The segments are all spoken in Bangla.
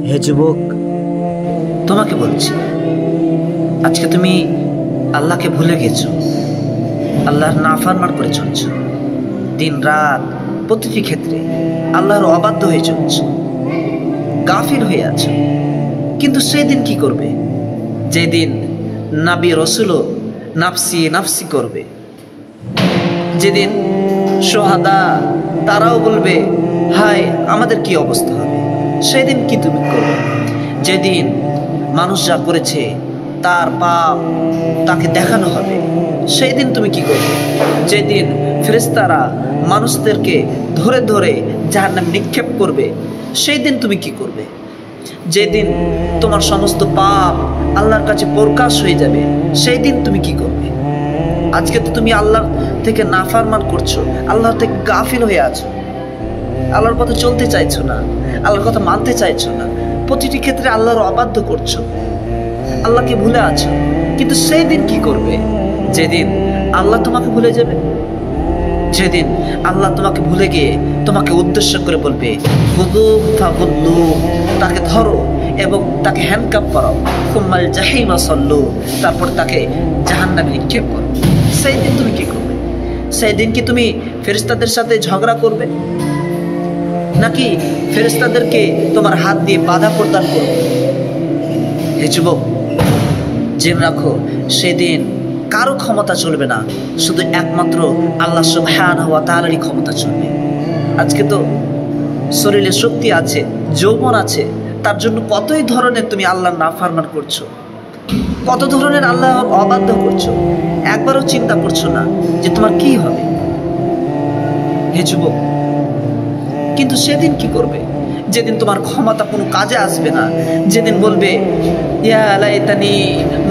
হে যুবক, তোমাকে বলছি, আজকে তুমি আল্লাহকে ভুলে গেছো, আল্লাহর নাফরমান করে চলছ, দিন রাত প্রতিটি ক্ষেত্রে আল্লাহর অবাধ্য হয়ে চলছ, গাফির হয়ে আছো। কিন্তু সেদিন কি করবে? যেদিন নবী রসুলও নাফসি নাফসি করবে, যেদিন সোহাদা তারাও বলবে হায় আমাদের কি অবস্থা হবে, সেদিন কি তুমি করবে? যেদিন মানুষ যা করেছে তার পাপ তাকে দেখানো হবে, সেই দিন তুমি কি করবে? যেদিন ফেরেশতারা মানুষদেরকে ধরে ধরে জাহান্নামে নিক্ষেপ করবে, সেই দিন তুমি কি করবে? যেদিন তোমার সমস্ত পাপ আল্লাহর কাছে প্রকাশ হয়ে যাবে, সেই দিন তুমি কি করবে? আজকে তো তুমি আল্লাহ থেকে নাফরমান করছো, আল্লাহ থেকে গাফিল হয়ে আছো, আল্লাহর পথে চলতে চাইছো না, আল্লাহর কথা মানতে চাইছো না, প্রতিটি ক্ষেত্রে আল্লাহর অবাধ্য করছো, আল্লাহকে ভুলে আছো। কিন্তু সেই দিন কি করবে? যেদিন আল্লাহ তোমাকে ভুলে যাবে, যেদিন আল্লাহ তোমাকে ভুলে গিয়ে তোমাকে উদ্দেশ্য করে বলবে তাকে ধরো এবং তাকে হ্যান্ডকাপ করাও, কুম্মাল জাহিমা সল্লু, তারপর তাকে জাহান্নামে নিক্ষেপ করো। সেই দিন তুমি কি করবে? সেই দিন কি তুমি ফেরেশতাদের সাথে ঝগড়া করবে, নাকি ফেরেশতাদেরকে তোমার হাত দিয়ে বাধা প্রদান করবে? হে যুবক, জেনে রাখো, সেদিন কারো ক্ষমতা চলবে না, শুধু একমাত্র আল্লাহ সুবহানাহু ওয়া তাআলারই ক্ষমতা চলবে। আজকে তো শরীরে শক্তি আছে, যৌবন আছে, তার জন্য কতই ধরনের তুমি আল্লাহর নাফরমান করছো, কত ধরনের আল্লাহর অবাধ্য করছো, একবারও চিন্তা করছো না যে তোমার কি হবে। হে যুবক, কিন্তু সেদিন কি করবে? যেদিন তোমার ক্ষমতা কোনো কাজে আসবে না, যেদিন বলবে ইয়া লাইতানি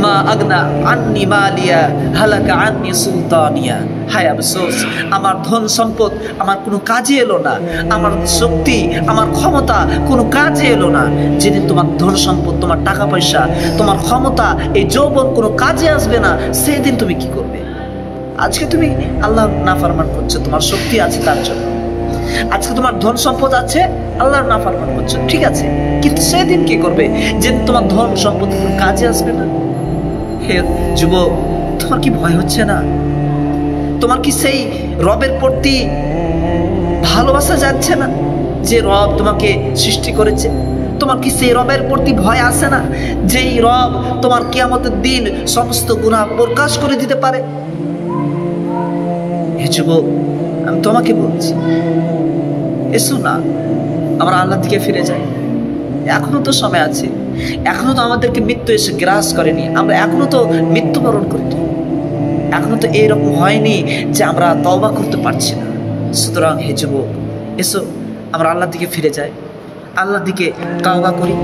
মা আগনা আন্নি মালিয়া হালাকা আন্নি সুলতানিয়া, হায় আফসোস, আমার ধন সম্পদ আমার কোনো কাজে এলো না, আমার শক্তি আমার ক্ষমতা কোনো কাজে এলো না। যেদিন তোমার ধন সম্পদ, তোমার টাকা পয়সা, তোমার ক্ষমতা, এই যৌবন কোনো কাজে আসবে না, সেদিন তুমি কি করবে? আজকে তুমি আল্লাহ নাফরমান করছো, তোমার শক্তি আছে তার জন্য, আজকে তোমার ধন সম্পদ আছে, আল্লাহর নাফরমান করছো, ঠিক আছে, কিন্তু সেদিন কি করবে? যেদিন তোমার ধন সম্পদ কোনো কাজে আসবে না। হে যুবক, তোমার কি ভয় হচ্ছে না? তোমার কি সেই রবের প্রতি ভালোবাসা যাচ্ছে না, যে রব তোমাকে সৃষ্টি করেছে? তোমার কি সেই রবের প্রতি ভয় আসে না, যেই রব তোমার কিয়ামতের দিন সমস্ত গুনাহ প্রকাশ করে দিতে পারে? হে যুবক, আমি তোমাকে বলছি, এসো না, আমরা আল্লাহর দিকে ফিরে যাই। এখনো তো সময় আছে, এখনো তো আমাদেরকে মৃত্যু এসে গ্রাস করেনি, আমরা এখনো তো মৃত্যুবরণ করিনি, এখনো তো এইরকম হয়নি যে আমরা তওবা করতে পারছি না। সুতরাং হে যুবক, এসো আমরা আল্লাহর দিকে ফিরে যাই, আল্লাহর দিকে তওবা করি।